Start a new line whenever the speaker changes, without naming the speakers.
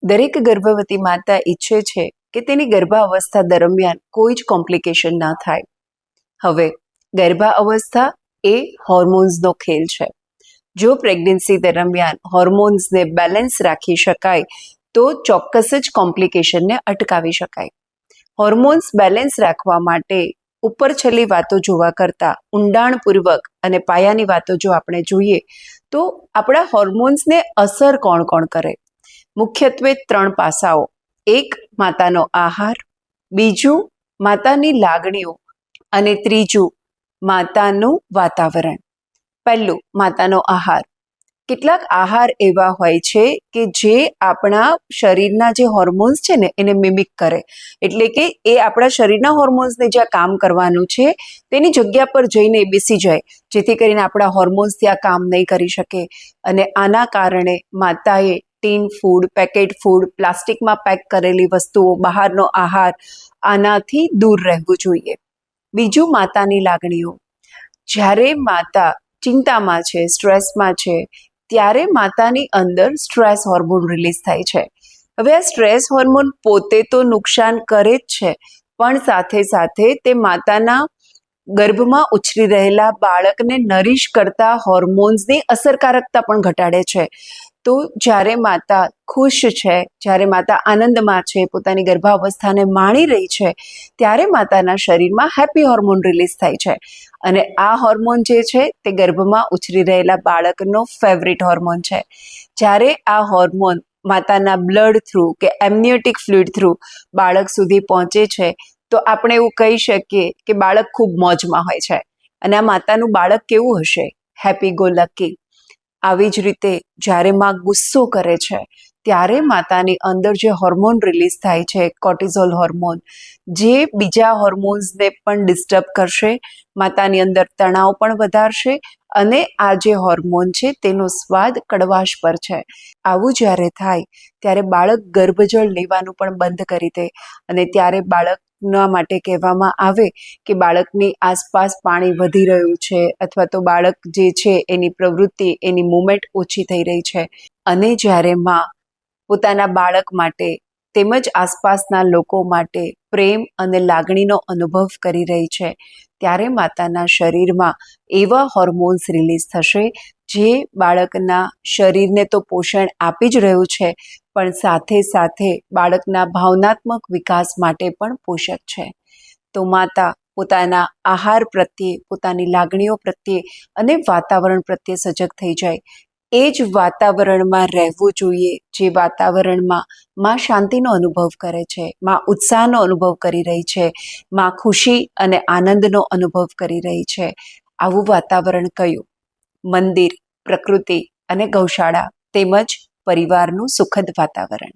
દરેક ગર્ભવતી માતા ઈચ્છે છે કે તેની ગર્ભાવસ્થા દરમિયાન કોઈ જ કોમ્પ્લિકેશન ના થાય. હવે ગર્ભાવસ્થા એ હોર્મોન્સનો ખેલ છે. જો પ્રેગ્નન્સી દરમિયાન હોર્મોન્સને બેલેન્સ રાખી શકાય તો ચોક્કસ જ કોમ્પ્લિકેશનને અટકાવી શકાય. હોર્મોન્સ બેલેન્સ રાખવા માટે ઉપર છેલ્લી વાતો જોવા કરતાં ઊંડાણપૂર્વક અને પાયાની વાતો જો આપણે જોઈએ તો આપણા હોર્મોન્સને અસર કોણ કોણ કરે. મુખ્યત્વે 3 પાસાઓ. એક, માતાનો આહાર. બીજું, માતાની લાગણીઓ. અને ત્રીજું, માતાનું વાતાવરણ. પહેલું, માતાનો આહાર. કેટલાક આહાર એવા હોય છે કે જે આપણા શરીરના જે હોર્મોન્સ છે ને એને મિમિક કરે, એટલે કે એ આપણા શરીરના હોર્મોન્સને જ્યાં કામ કરવાનું છે તેની જગ્યા પર જઈને બેસી જાય, જેથી કરીને આપણા હોર્મોન્સ ત્યાં કામ નહીં કરી શકે. અને આના કારણે માતાએ ટીન ફૂડ, પેકેટ ફૂડ, પ્લાસ્ટિકમાં પેક કરેલી વસ્તુઓ, બહારનો આહાર, આનાથી દૂર રહેવું જોઈએ. બીજું, માતાની લાગણીઓ. જ્યારે માતા ચિંતામાં છે, સ્ટ્રેસમાં છે, ત્યારે માતાની અંદર સ્ટ્રેસ હોર્મોન રિલીઝ થાય છે. હવે આ સ્ટ્રેસ હોર્મોન પોતે તો નુકસાન કરે જ છે, પણ સાથે સાથે તે માતાના ગર્ભમાં ઉછરી રહેલા બાળકને નરીશ કરતા હોર્મોન્સની અસરકારકતા પણ ઘટાડે છે. તો જ્યારે માતા ખુશ છે, જ્યારે માતા આનંદમાં છે, પોતાની ગર્ભાવસ્થાને માણી રહી છે, ત્યારે માતાના શરીરમાં હેપી હોર્મોન રિલીઝ થાય છે. અને આ હોર્મોન જે છે તે ગર્ભમાં ઉછરી રહેલા બાળકનો ફેવરિટ હોર્મોન છે. જ્યારે આ હોર્મોન માતાના બ્લડ થ્રુ કે એમનિયોટિક ફ્લુઇડ થ્રુ બાળક સુધી પહોંચે છે તો આપણે એવું કહી શકીએ કે બાળક ખૂબ મોજમાં હોય છે. અને આ માતાનું બાળક કેવું હશે? Happy go lucky. આવી જ રીતે જ્યારે માં ગુસ્સો કરે છે ત્યારે માતાની અંદર જે હોર્મોન રિલીઝ થાય છે, કોર્ટિઝોલ હોર્મોન, જે બીજા હોર્મોન્સને પણ ડિસ્ટર્બ કરશે, માતાની અંદર તણાવ પણ વધારશે અને આ જે હોર્મોન છે તેનો સ્વાદ કડવાશ પર છે. આવું જ્યારે થાય ત્યારે બાળક ગર્ભજળ લેવાનું પણ બંધ કરી દે અને ત્યારે બાળકના માટે કહેવામાં આવે કે બાળકની આસપાસ પાણી વધી રહ્યું છે અથવા તો બાળક જે છે એની પ્રવૃત્તિ, એની મૂવમેન્ટ ઓછી થઈ રહી છે. અને જ્યારે માં પોતાના બાળક માટે તેમજ આસપાસના લોકો માટે પ્રેમ અને લાગણીનો અનુભવ કરી રહી છે ત્યારે માતાના શરીરમાં એવા હોર્મોન્સ રિલીઝ થશે જે બાળકના શરીરને તો પોષણ આપી જ રહ્યું છે, પણ સાથે સાથે બાળકના ભાવનાત્મક વિકાસ માટે પણ પોષક છે. તો માતા પોતાના આહાર પ્રત્યે, પોતાની લાગણીઓ પ્રત્યે અને વાતાવરણ પ્રત્યે સજગ થઈ જાય. એ જ વાતાવરણમાં રહેવું જોઈએ જે વાતાવરણમાં માં શાંતિનો અનુભવ કરે છે, માં ઉત્સાહનો અનુભવ કરી રહી છે, માં ખુશી અને આનંદનો અનુભવ કરી રહી છે. આવું વાતાવરણ કયું? મંદિર, પ્રકૃતિ અને ગૌશાળા તેમજ પરિવારનું સુખદ વાતાવરણ.